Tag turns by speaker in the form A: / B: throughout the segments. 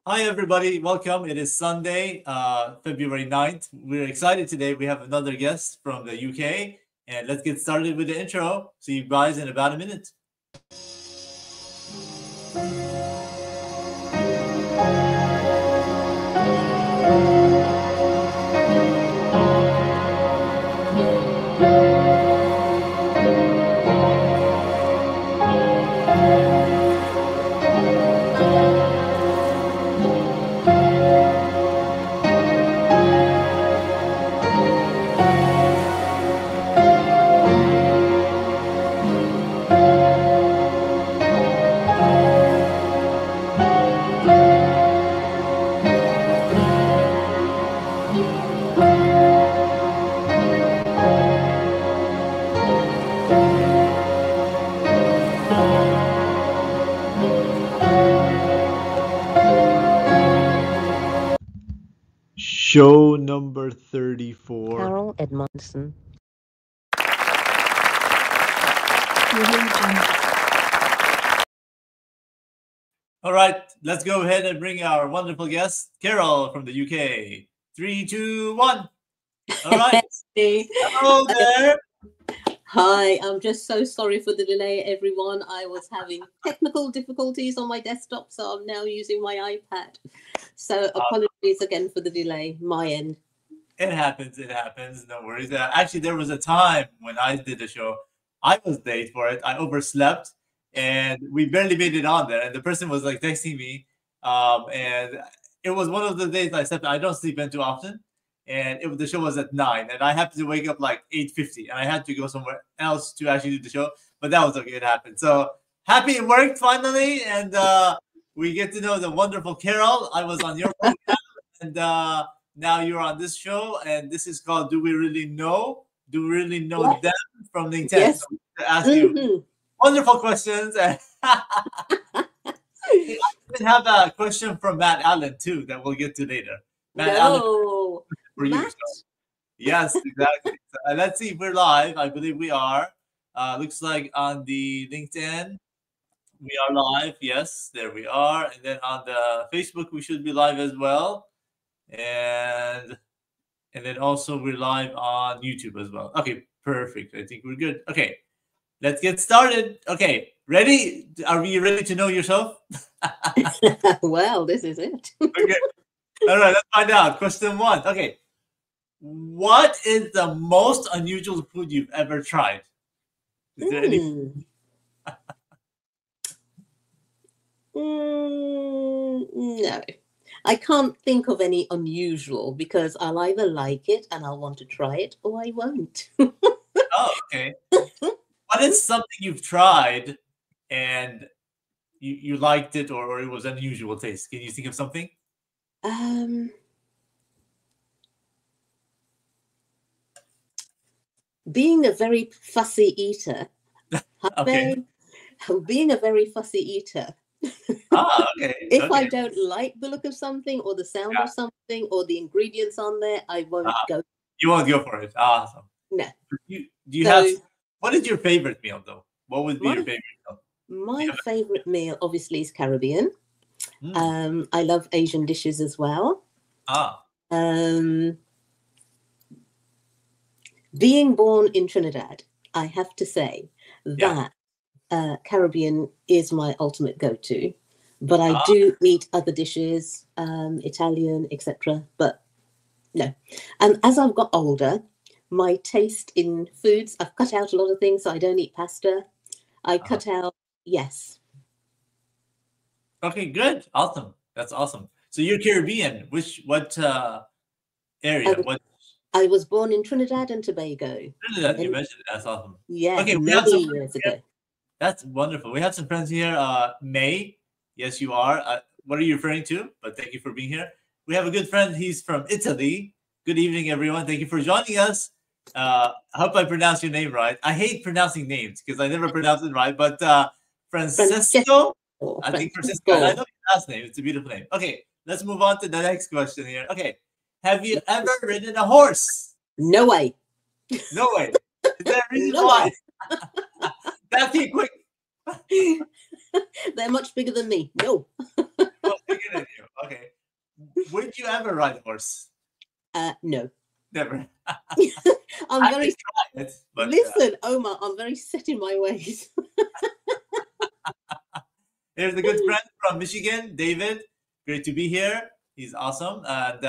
A: Hi, everybody. Welcome. It is Sunday, February 9th. We're excited today. We have another guest from the UK. And let's get started with the intro. See you guys in about a minute. Show number 34.
B: Carol Edmondson.
A: All right, let's go ahead and bring our wonderful guest, Carol from the UK. 3, 2, 1. All right. Hello there.
C: Hi, I'm just so sorry for the delay, everyone. I was having technical difficulties on my desktop, so I'm now using my iPad. So apologies again for the delay, my end.
A: It happens. It happens. No worries. Actually, there was a time when I did the show, I was late for it. I overslept, and we barely made it on there. And the person was like texting me, and it was one of the days I slept. I don't sleep in too often, and the show was at 9, and I happened to wake up like 8:50, and I had to go somewhere else to actually do the show. But that was okay. It happened. So happy it worked finally, and we get to know the wonderful Carol. I was on your program, and now you're on this show, and this is called "Do We Really Know?" Do we really know
C: Yes.
A: them from LinkedIn?
C: Yes.
A: So to ask you wonderful questions. And I even have a question from Matt Allen too that we'll get to later. Matt Allen
C: No,
A: for you.
C: Matt?
A: So, yes, exactly. So, let's see if we're live. I believe we are. Looks like on the LinkedIn we are live. Yes, there we are. And then on the Facebook we should be live as well. And then also we're live on YouTube as well. Okay, perfect. I think we're good. Okay, let's get started. Okay, ready? Are you ready to know yourself?
C: Well, this is it.
A: Okay. All right, let's find out. Question 1. Okay. What is the most unusual food you've ever tried? Is there any?
C: No, I can't think of any unusual because I'll either like it and I'll want to try it or I won't.
A: Oh, okay. What is something you've tried and you liked it or it was unusual taste? Can you think of something?
C: Being a very fussy eater.
A: Okay.
C: Being a very fussy eater.
A: Okay.
C: If
A: okay.
C: I don't like the look of something or the sound of something or the ingredients on there, I won't go.
A: You won't go for it. Awesome.
C: No.
A: Do you have? What is your favorite meal though? What would be your favorite meal?
C: My favorite meal, obviously, is Caribbean. I love Asian dishes as well. Being born in Trinidad, I have to say that Caribbean is my ultimate go-to. But I do eat other dishes, Italian, etc. But no. And as I've got older, my taste in foods, I've cut out a lot of things. So I don't eat pasta. I cut out, yes.
A: Okay, good. Awesome. That's awesome. So you're Caribbean. What area?
C: I was born in Trinidad and Tobago.
A: Trinidad, you mentioned it. That's awesome.
C: Yeah,
A: okay,
C: many years ago.
A: That's wonderful. We have some friends here. May, yes, you are. What are you referring to? But thank you for being here. We have a good friend. He's from Italy. Good evening, everyone. Thank you for joining us. I hope I pronounced your name right. I hate pronouncing names because I never pronounce it right. But Francesco, I think Francesco. I know your last name. It's a beautiful name. Okay, let's move on to the next question here. Okay, have you ever ridden a horse?
C: No way.
A: No way. Is there a reason why? That's it, quick.
C: They're much bigger than me. No.
A: Much bigger than you. Okay. would you ever ride a horse?
C: No.
A: Never.
C: I'm very
A: tried it, but,
C: listen, Omar, I'm very set in my ways.
A: Here's a good friend from Michigan, David. Great to be here. He's awesome. And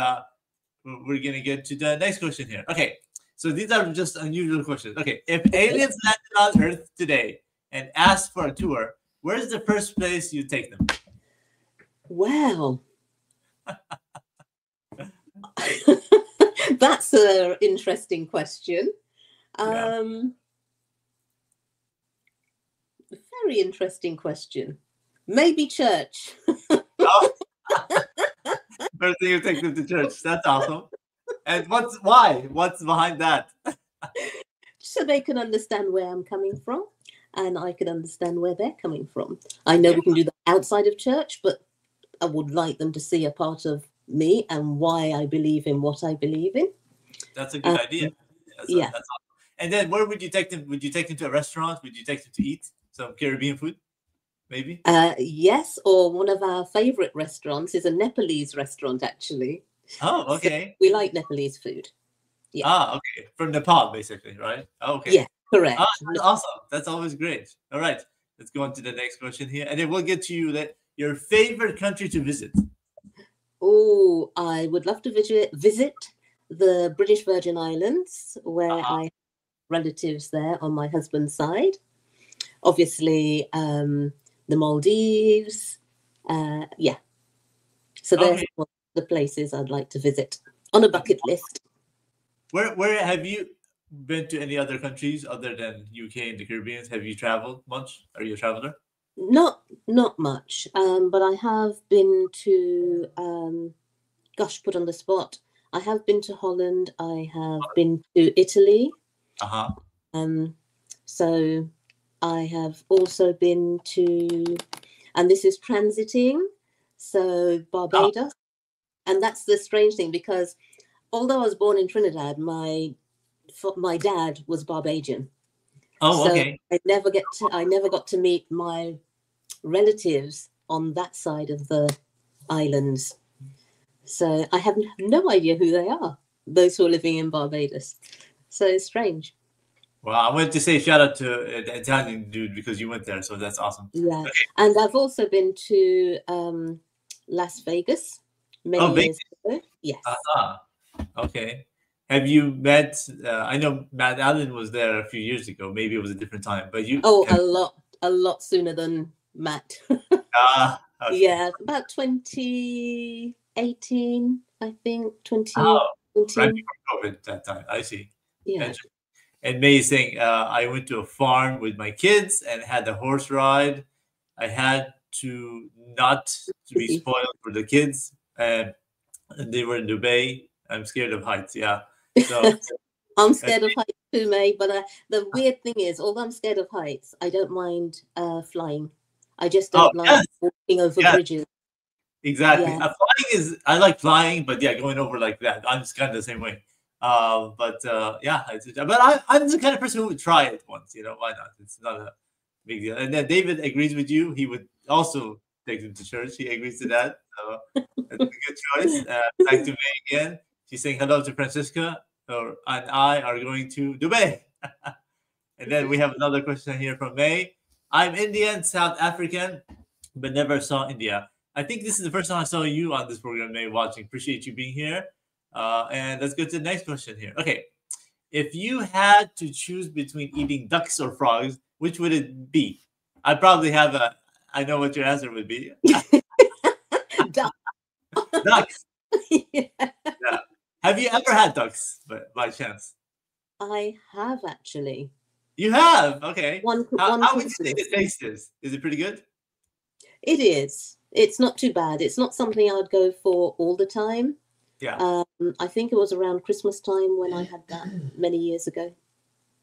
A: we're going to get to the next question here. Okay. So these are just unusual questions. Okay. If aliens landed on Earth today and asked for a tour, where's the first place you take them?
C: Wow. That's an interesting question. Very interesting question. Maybe church.
A: Oh. First thing you take them to church. That's awesome. And why? What's behind that?
C: So they can understand where I'm coming from, and I can understand where they're coming from. I know we can do that outside of church, but I would like them to see a part of me and why I believe in what I believe in.
A: That's a good idea. That's awesome. And then where would you take them? Would you take them to a restaurant? Would you take them to eat some Caribbean food? Maybe?
C: Yes, or one of our favorite restaurants is a Nepalese restaurant, actually.
A: Oh, okay.
C: So we like Nepalese food. Yeah.
A: Okay. From Nepal, basically, right? Okay.
C: Yeah, correct.
A: That's awesome. That's always great. All right. Let's go on to the next question here. And then we'll get to you your favorite country to visit.
C: Oh, I would love to visit the British Virgin Islands, where I have relatives there on my husband's side. Obviously, the Maldives. So there's the places I'd like to visit on a bucket list.
A: Where have you been to any other countries other than UK and the Caribbean? Have you traveled much? Are you a traveler?
C: Not much, but I have been to, put on the spot. I have been to Holland. I have been to Italy. So I have also been to, and this is transiting, so Barbados. And that's the strange thing, because although I was born in Trinidad, my dad was Barbadian.
A: Oh, okay.
C: So I never got to meet my relatives on that side of the islands. So I have no idea who they are, those who are living in Barbados. So it's strange.
A: Well, I wanted to say shout out to the Italian dude because you went there, so that's awesome.
C: Yeah, okay. And I've also been to Las Vegas many years ago. Yes.
A: Okay. Have you met? I know Matt Allen was there a few years ago. Maybe it was a different time, but you.
C: Oh, a lot sooner than Matt.
A: Okay.
C: Yeah, about 2018, I think. 2019.
A: Right before COVID that time. I see.
C: Yeah.
A: Amazing. I went to a farm with my kids and had a horse ride. I had to not to be spoiled for the kids, and they were in Dubai. I'm scared of heights. Yeah. So
C: I'm scared of heights too, May. But the weird thing is, although I'm scared of heights, I don't mind flying. I just don't like walking over bridges.
A: Exactly. Yeah. I like flying, but going over like that, I'm just kind of the same way. But I'm the kind of person who would try it once. Why not? It's not a big deal. And then David agrees with you. He would also take them to church. He agrees to that. So that's a good choice. Back to May again. She's saying hello to Francisca, and I are going to Dubai. And then we have another question here from May. I'm Indian, South African, but never saw India. I think this is the first time I saw you on this program, May, watching. Appreciate you being here. And let's go to the next question here. Okay. If you had to choose between eating ducks or frogs, which would it be? I probably have I know what your answer would be. Ducks. Yeah. Have you ever had ducks by chance?
C: I have, actually.
A: You have? Okay.
C: How
A: would you say the taste is? Is it pretty good?
C: It is. It's not too bad. It's not something I'd go for all the time.
A: Yeah.
C: I think it was around Christmas time when I had that many years ago.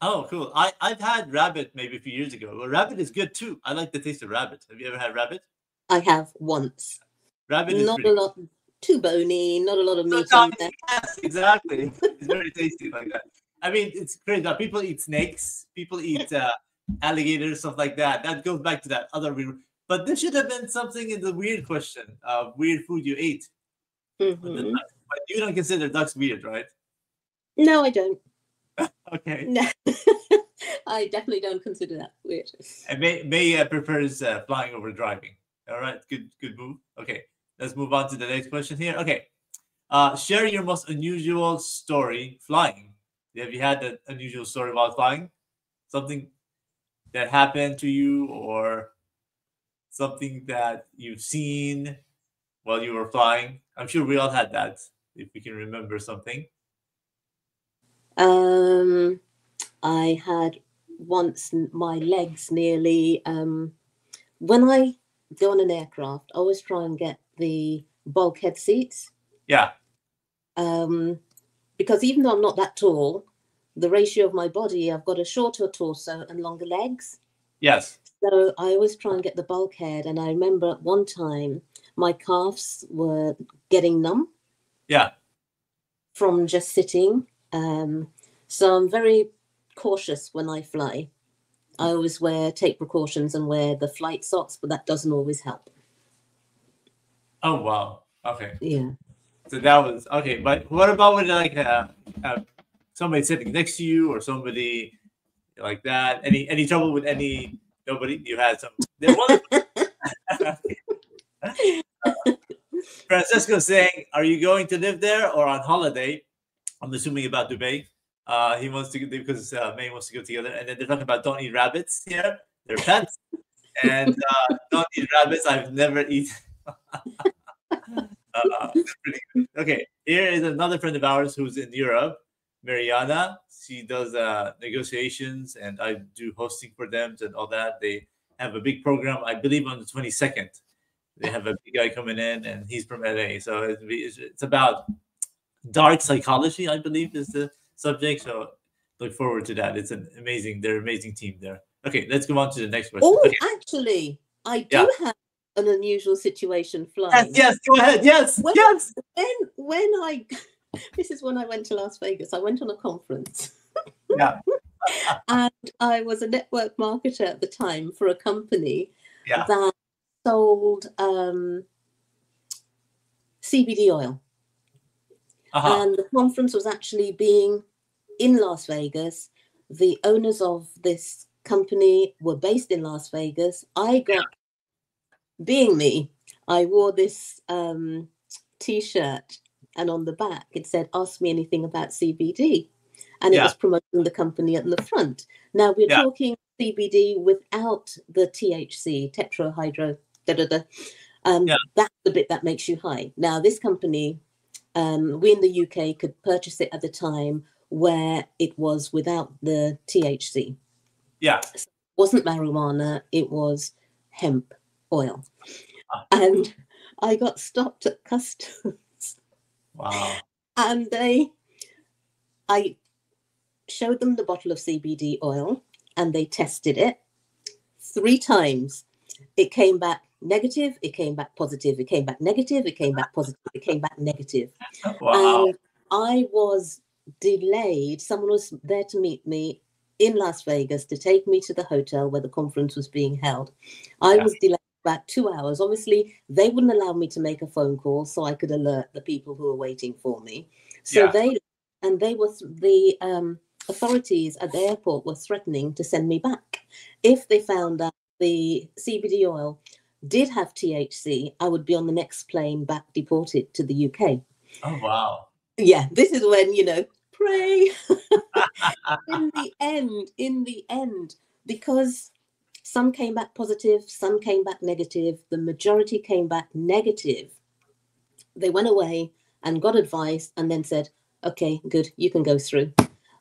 A: Oh, cool. I've had rabbit maybe a few years ago. Well, rabbit is good too. I like the taste of rabbit. Have you ever had rabbit?
C: I have once.
A: Rabbit is
C: not a lot, too bony, not a lot of meat on there.
A: Yes, exactly. It's very tasty like that. I mean, it's crazy. People eat snakes. People eat alligators, stuff like that. That goes back to that other weird. But there should have been something in the weird question of weird food you ate.
C: Mm-hmm.
A: But you don't consider ducks weird, right?
C: No, I don't.
A: Okay.
C: No, I definitely don't consider that weird.
A: And May prefers flying over driving. All right, good move. Okay, let's move on to the next question here. Okay, share your most unusual story flying. Have you had an unusual story while flying? Something that happened to you, or something that you've seen while you were flying? I'm sure we all had that. If we can remember something.
C: I had once my legs nearly. When I go on an aircraft, I always try and get the bulkhead seats.
A: Yeah.
C: Because even though I'm not that tall, the ratio of my body, I've got a shorter torso and longer legs.
A: Yes.
C: So I always try and get the bulkhead. And I remember at one time my calves were getting numb.
A: Yeah.
C: From just sitting. So I'm very cautious when I fly. I always take precautions and wear the flight socks, but that doesn't always help.
A: Oh wow. Okay.
C: Yeah.
A: So that was okay. But what about when like somebody sitting next to you or somebody like that? Any trouble with nobody? You had some. Francesco saying, "Are you going to live there or on holiday?" I'm assuming about Dubai. He wants to because May wants to go together, and then they're talking about don't eat rabbits here. They're pets, and don't eat rabbits. I've never eaten. Pretty good. Okay, here is another friend of ours who's in Europe, Mariana. She does negotiations, and I do hosting for them and all that. They have a big program, I believe, on the 22nd. They have a big guy coming in, and he's from LA. So it's about dark psychology, I believe, is the subject. So look forward to that. They're an amazing team there. Okay, let's go on to the next question.
C: Oh,
A: okay.
C: Actually, I do have an unusual situation flying.
A: Yes, go ahead. Yes, yes.
C: When this is when I went to Las Vegas. I went on a conference.
A: Yeah.
C: And I was a network marketer at the time for a company
A: that
C: sold CBD oil. And the conference was actually being in Las Vegas. The owners of this company were based in Las Vegas. Being me, I wore this T-shirt, and on the back it said, "Ask me anything about CBD," and it was promoting the company at the front. Now we're talking CBD without the THC, tetrahydro, that's the bit that makes you high. Now this company, we in the UK could purchase it at the time where it was without the THC.
A: Yeah.
C: So it wasn't marijuana, it was hemp oil. And I got stopped at customs.
A: Wow.
C: And I showed them the bottle of CBD oil and they tested it 3 times. It came back negative, it came back positive, it came back negative, it came back positive, it came back negative.
A: Wow.
C: And I was delayed. Someone was there to meet me in Las Vegas to take me to the hotel where the conference was being held. I was delayed about 2 hours. Obviously, they wouldn't allow me to make a phone call so I could alert the people who were waiting for me. So the authorities at the airport were threatening to send me back. If they found out the CBD oil did have THC, I would be on the next plane back deported to the UK.
A: Oh, wow.
C: Yeah, this is when, pray. in the end, because some came back positive, some came back negative, the majority came back negative. They went away and got advice and then said, okay, good, you can go through.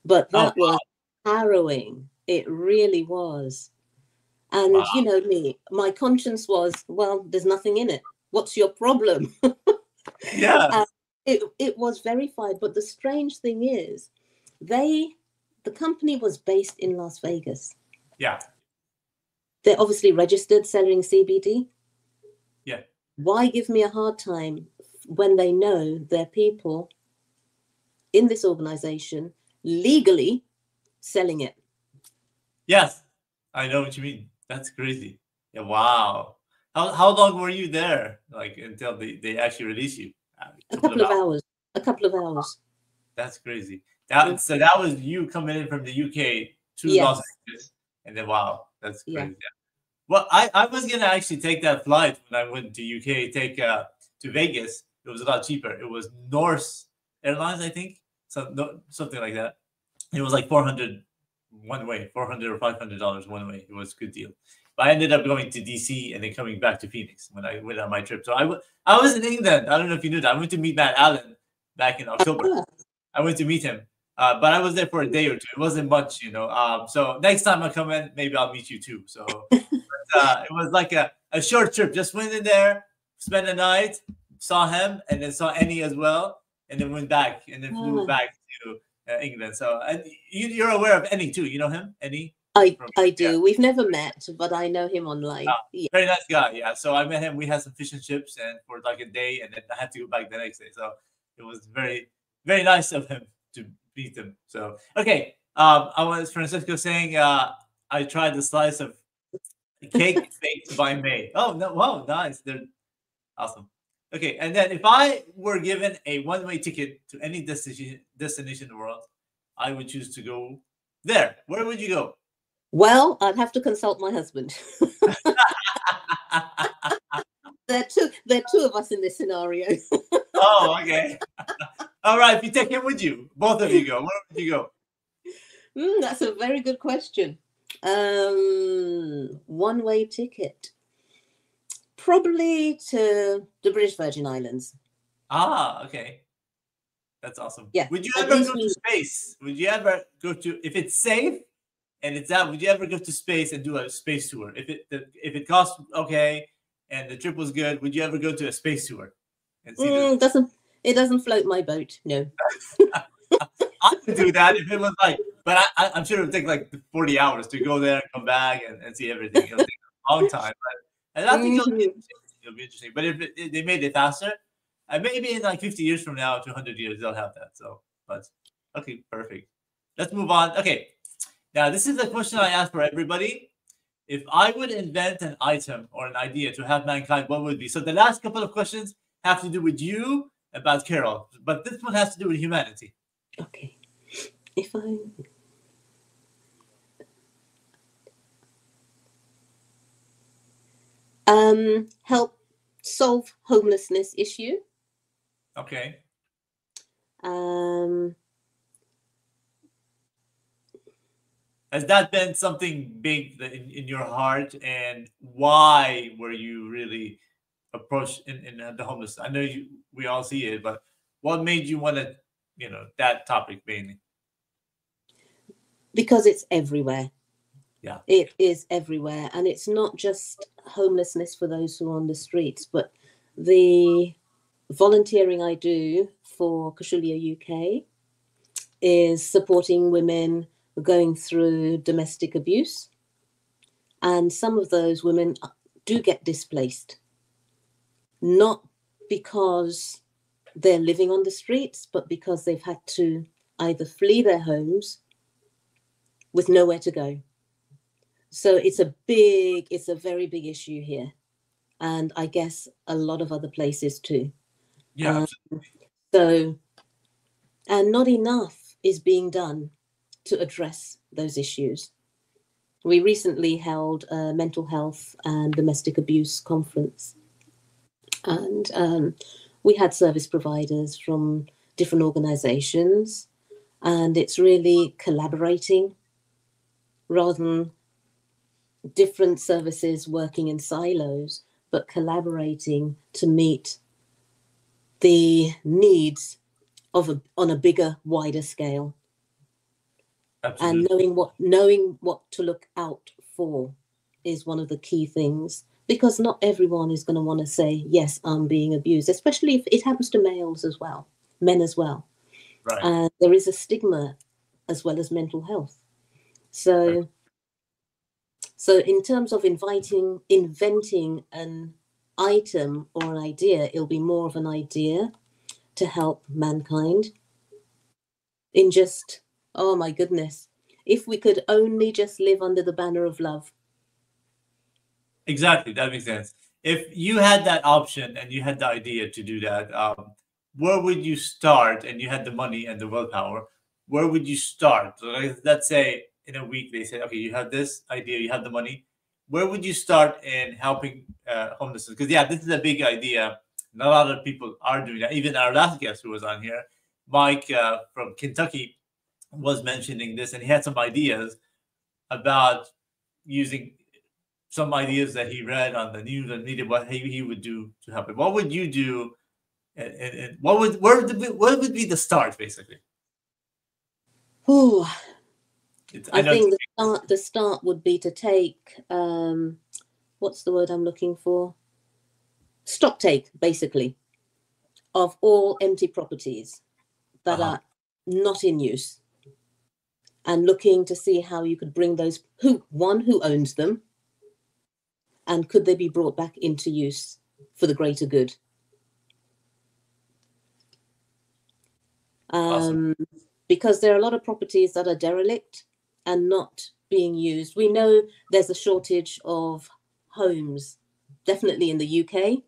C: But that was harrowing. It really was. And you know me, my conscience was, well, there's nothing in it. What's your problem?
A: Yeah.
C: It was verified. But the strange thing is, the company was based in Las Vegas.
A: Yeah.
C: They're obviously registered selling CBD.
A: Yeah.
C: Why give me a hard time when they know there are people in this organization legally selling it?
A: Yes, I know what you mean. That's crazy. Yeah. Wow. How long were you there? Like until they actually release you
C: A couple of hours. A couple of hours.
A: That's crazy. So that was you coming in from the UK to Los Angeles, and then wow, that's crazy. Yeah. Well, I was gonna actually take that flight when I went to UK, take to Vegas. It was a lot cheaper. It was Norse Airlines, I think, something like that. It was like 400 one way, $400 or $500 one way. It was a good deal. But I ended up going to DC and then coming back to Phoenix when I went on my trip. So I was in England. I don't know if you knew that. I went to meet Matt Allen back in October. I went to meet him, but I was there for a day or two. It wasn't much, you know. So next time I come in, maybe I'll meet you too. So it was like a short trip. Just went in there, spent the night, saw him, and then saw Annie as well, and then went back and then flew back to England. So and you're aware of Annie too. You know him, Annie?
C: I do. Yeah. We've never met, but I know him online.
A: Yeah. Very nice guy. Yeah. So I met him. We had some fish and chips, and for like a day, and then I had to go back the next day. So it was very, very nice of him to meet him. So okay. I was Francisco saying I tried the slice of cake baked by May. Oh no! Wow, nice. They're awesome. Okay, and then if I were given a one-way ticket to any destination in the world, I would choose to go there. Where would you go?
C: Well, I'd have to consult my husband. There are two of us in this scenario.
A: Oh, okay. All right. If you take him with you, both of you go. Where would you go?
C: That's a very good question. One-way ticket. Probably to the British Virgin Islands.
A: Ah, okay. That's awesome.
C: Yeah.
A: Would you ever go to space? Would you ever go to, if it's safe and it's out, would you ever go to space and do a space tour? If it costs okay and the trip was good, would you ever go to a space tour?
C: And see it doesn't float my boat, no.
A: I would do that if it was like, but I'm sure it would take like 40 hours to go there and come back and see everything. It'll take a long time. And I think it'll be interesting. But if they made it faster, maybe in like 50 years from now to 100 years, they'll have that. So, but okay, perfect. Let's move on. Okay. Now, this is a question I ask for everybody. If I would invent an item or an idea to have mankind, what would it be? So the last couple of questions have to do with you about Carol, but this one has to do with humanity.
C: Okay. If I... help solve homelessness issue.
A: Okay. Has that been something big in your heart, and why were you really approached in the homeless? I know we all see it, but what made you want to, that topic mainly?
C: Because it's everywhere.
A: Yeah,
C: it is everywhere, and it's not just homelessness for those who are on the streets, but the volunteering I do for Kushulia UK is supporting women going through domestic abuse, and some of those women do get displaced, not because they're living on the streets, but because they've had to either flee their homes with nowhere to go. So it's a very big issue here, and I guess a lot of other places too.
A: Yeah.
C: So, and not enough is being done to address those issues. We recently held a mental health and domestic abuse conference, and we had service providers from different organizations, and it's really collaborating rather than different services working in silos, but collaborating to meet the needs on a bigger, wider scale.
A: Absolutely.
C: And knowing what to look out for is one of the key things, because not everyone is going to want to say, yes, I'm being abused, especially if it happens to males as well, men as well.
A: Right.
C: And there is a stigma as well as mental health. So, right. So in terms of inventing an item or an idea, it'll be more of an idea to help mankind in just, oh my goodness, if we could only just live under the banner of love.
A: Exactly, that makes sense. If you had that option and you had the idea to do that, where would you start? And you had the money and the willpower. Where would you start? So let's say in a week they say, okay, you have this idea, you have the money. Where would you start in helping homelessness? Because yeah, this is a big idea. Not a lot of people are doing that. Even our last guest who was on here, Mike from Kentucky, was mentioning this, and he had some ideas about using some ideas that he read on the news and media, what he would do to help it. What would you do? And what would be the start, basically?
C: Ooh, I think the start would be to take what's the word I'm looking for? Stock take, basically, of all empty properties that are not in use, and looking to see how you could bring those who owns them, and could they be brought back into use for the greater good.
A: Awesome.
C: Because there are a lot of properties that are derelict and not being used. We know there's a shortage of homes, definitely in the UK.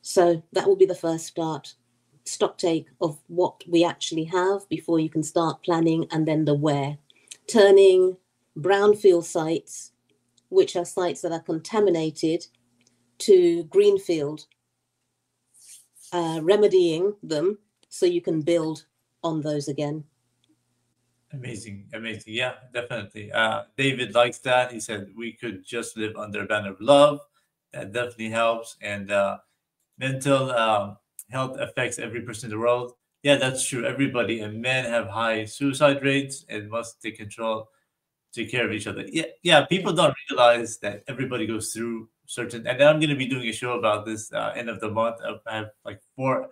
C: So that will be the first start. Stock take of what we actually have before you can start planning, and then the where. Turning brownfield sites, which are sites that are contaminated, to greenfield, remedying them so you can build on those again.
A: Amazing. Yeah, definitely. David likes that. He said we could just live under a banner of love. That definitely helps. And mental health affects every person in the world. Yeah, that's true. Everybody, and men have high suicide rates and must take care of each other. Yeah. People don't realize that everybody goes through certain. And I'm going to be doing a show about this end of the month. I have like 4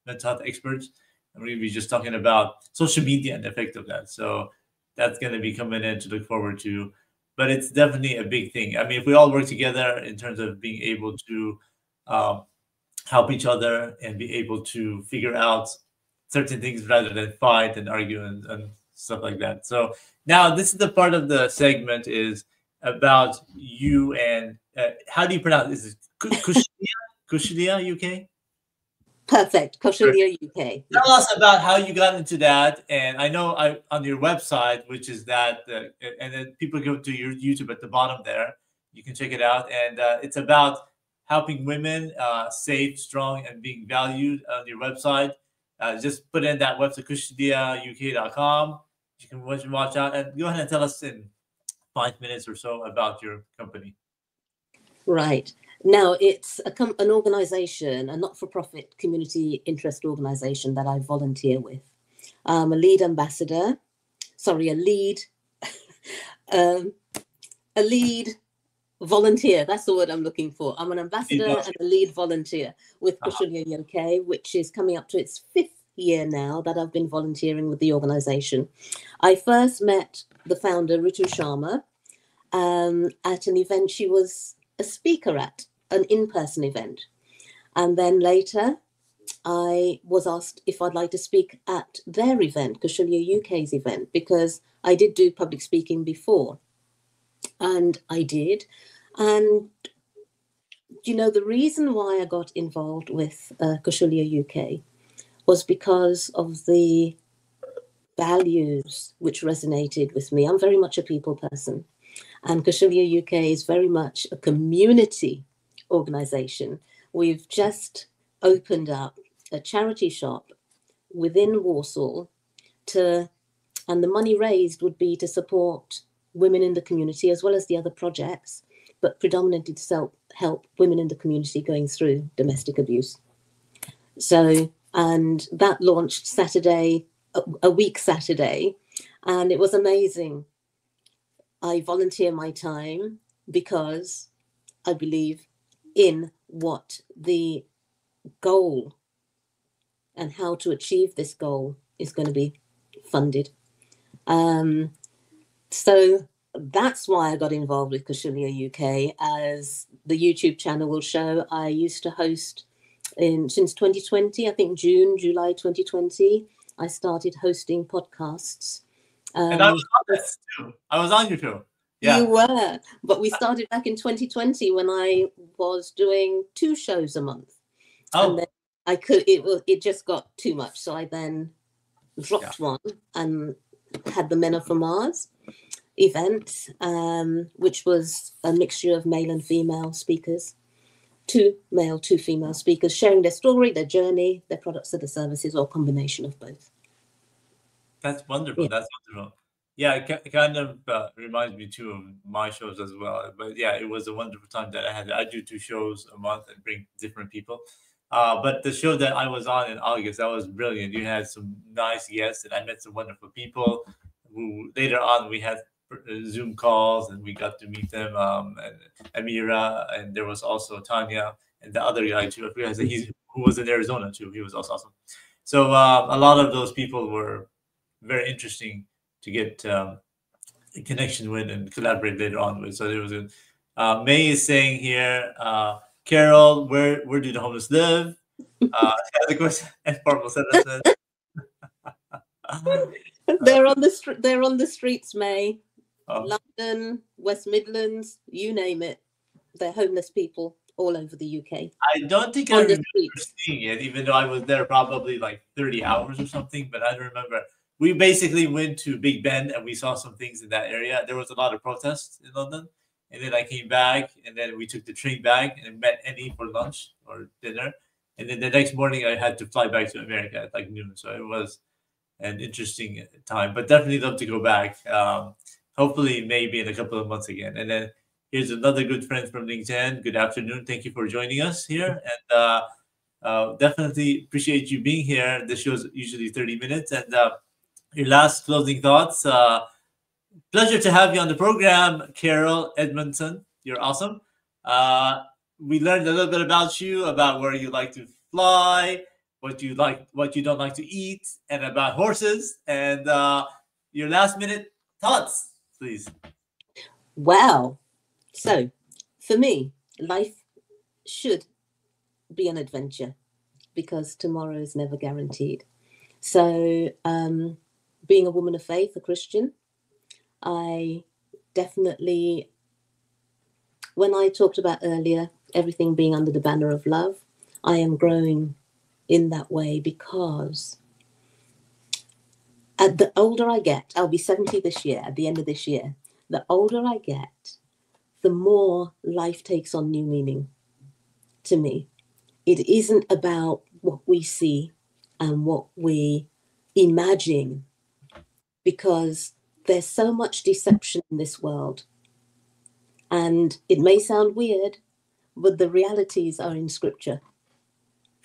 A: mental health experts. And we're going to be just talking about social media and the effect of that. So that's going to be coming in to look forward to. But it's definitely a big thing. I mean, if we all work together in terms of being able to help each other and be able to figure out certain things rather than fight and argue and stuff like that. So now this is the part of the segment is about you and how do you pronounce this? Is Kushilia UK?
C: Perfect. Kushilia UK.
A: Tell us about how you got into that. And I know on your website, which is that, and then people go to your YouTube at the bottom there. You can check it out. And it's about helping women safe, strong, and being valued on your website. Just put in that website, kushdiauk.com. You can watch out and go ahead and tell us in 5 minutes or so about your company.
C: Right. Now, it's an organization, a not-for-profit community interest organization that I volunteer with. I'm a lead ambassador, a lead volunteer. That's the word I'm looking for. I'm an ambassador and a lead volunteer with Kushilia UK, which is coming up to its 5th year now that I've been volunteering with the organization. I first met the founder, Ritu Sharma, at an event she was a speaker at, an in-person event. And then later, I was asked if I'd like to speak at their event, Kushilia UK's event, because I did do public speaking before. And I did. And, the reason why I got involved with Kushilia UK was because of the values which resonated with me. I'm very much a people person. And Kushilia UK is very much a community organization. We've just opened up a charity shop within Warsaw and the money raised would be to support women in the community as well as the other projects, but predominantly to help women in the community going through domestic abuse. So, and that launched Saturday, a week Saturday, and it was amazing. I volunteer my time because I believe in what the goal and how to achieve this goal is going to be funded. So that's why I got involved with Kushilia UK. As the YouTube channel will show, I used to host since 2020, I think July 2020, I started hosting podcasts.
A: And I was on this too. I was on you too.
C: You were, but we started back in 2020 when I was doing 2 shows a month, and then it just got too much, so I then dropped one and had the Men Are From Mars event, which was a mixture of male and female speakers, 2 male, 2 female speakers sharing their story, their journey, their products or their services, or a combination of both.
A: That's wonderful. That's wonderful. Yeah, it kind of reminds me too of my shows as well. But yeah, it was a wonderful time that I had. I do 2 shows a month and bring different people. But the show that I was on in August, that was brilliant. You had some nice guests, and I met some wonderful people. Who later on we had Zoom calls, and we got to meet them. And Amira, and there was also Tanya, and the other guy too. I forgot who was in Arizona too. He was also awesome. So a lot of those people were very interesting to get a connection with and collaborate later on with. So it was good. May is saying here, Carol, where do the homeless live? The question and formal sentences.
C: They're on the streets, May. London, West Midlands, you name it. They're homeless people all over the UK.
A: I don't think I remember seeing it, even though I was there probably like 30 hours or something, but I don't remember. We basically went to Big Ben and we saw some things in that area. There was a lot of protests in London. And then I came back, and then we took the train back and met Annie for lunch or dinner. And then the next morning I had to fly back to America at like noon. So it was an interesting time, but definitely love to go back. Hopefully maybe in a couple of months again. And then here's another good friend from LinkedIn. Good afternoon. Thank you for joining us here. And definitely appreciate you being here. This show's usually 30 minutes. And your last closing thoughts. Pleasure to have you on the program, Carol Edmondson. You're awesome. We learned a little bit about you, about where you like to fly, what you like, what you don't like to eat, and about horses. And your last minute thoughts, please.
C: Well, so for me, life should be an adventure because tomorrow is never guaranteed. So being a woman of faith, a Christian, I definitely, when I talked about earlier, everything being under the banner of love, I am growing in that way because the older I get, I'll be 70 this year, at the end of this year, the older I get, the more life takes on new meaning to me. It isn't about what we see and what we imagine, because there's so much deception in this world. And it may sound weird, but the realities are in Scripture.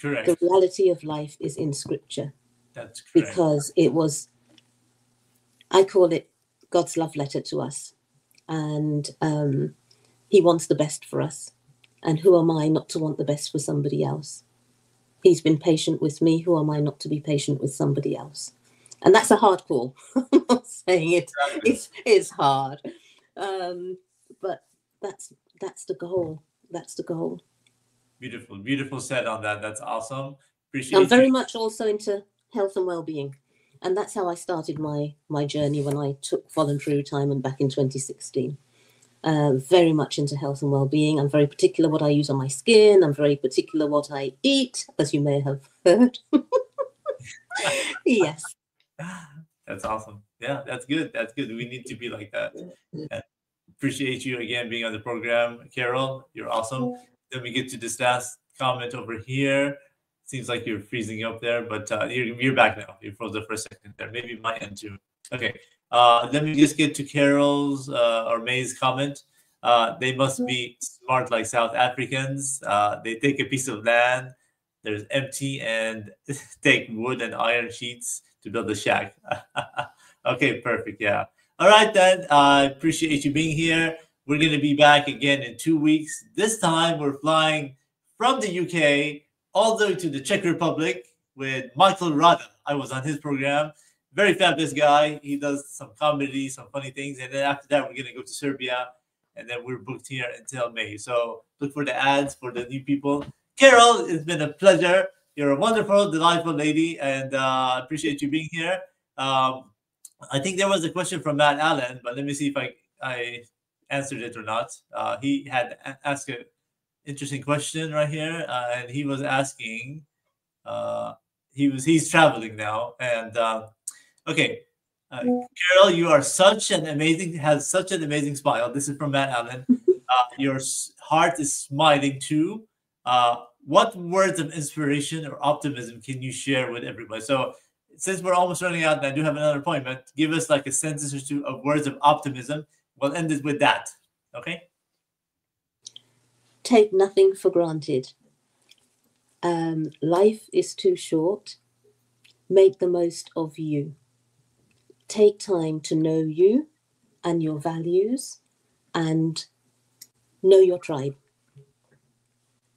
A: Correct.
C: The reality of life is in Scripture.
A: That's correct.
C: Because it was, I call it God's love letter to us. And he wants the best for us. And who am I not to want the best for somebody else? He's been patient with me. Who am I not to be patient with somebody else? And that's a hard call. I'm not saying it. It's hard. But that's the goal. That's the goal.
A: Beautiful. Beautiful said on that. That's awesome. Appreciate
C: I'm very much also into health and well-being. And that's how I started my journey when I took voluntary retirement back in 2016. Very much into health and well-being. I'm very particular what I use on my skin. I'm very particular what I eat, as you may have heard. Yes.
A: That's awesome. Yeah, that's good. That's good. We need to be like that. And appreciate you again being on the program, Carol. You're awesome. Then we get to this last comment over here. Seems like you're freezing up there, but you're back now. You froze up for a second there. Maybe my end too. Okay. Let me just get to Carol's or May's comment. They must be smart like South Africans. They take a piece of land, there's empty, and take wood and iron sheets to build a shack. Okay, perfect. Yeah. All right, then. I appreciate you being here. We're going to be back again in 2 weeks. This time, we're flying from the UK all the way to the Czech Republic with Michael Rada. I was on his program. Very fabulous guy. He does some comedy, some funny things. And then after that, we're going to go to Serbia. And then we're booked here until May. So look for the ads for the new people. Carol, it's been a pleasure. You're a wonderful, delightful lady, and I appreciate you being here. I think there was a question from Matt Allen, but let me see if I answered it or not. He had asked an interesting question right here, and he was asking. He's traveling now, and okay. Carol, you are has such an amazing smile. This is from Matt Allen. Your heart is smiling too. What words of inspiration or optimism can you share with everybody? So, since we're almost running out, and I do have another appointment, give us like a sentence or two of words of optimism. We'll end it with that. Okay.
C: Take nothing for granted. Life is too short. Make the most of you. Take time to know you and your values and know your tribe.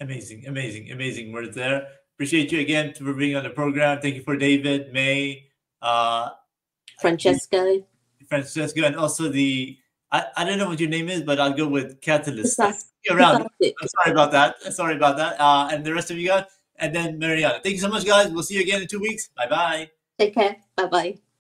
A: Amazing, amazing, amazing words there. Appreciate you again for being on the program. Thank you for David, May,
C: Francesco,
A: and also I don't know what your name is, but I'll go with Catalyst.
C: You're
A: around. I'm sorry about that. And the rest of you guys, and then Mariana. Thank you so much, guys. We'll see you again in 2 weeks. Bye bye.
C: Take care. Bye bye.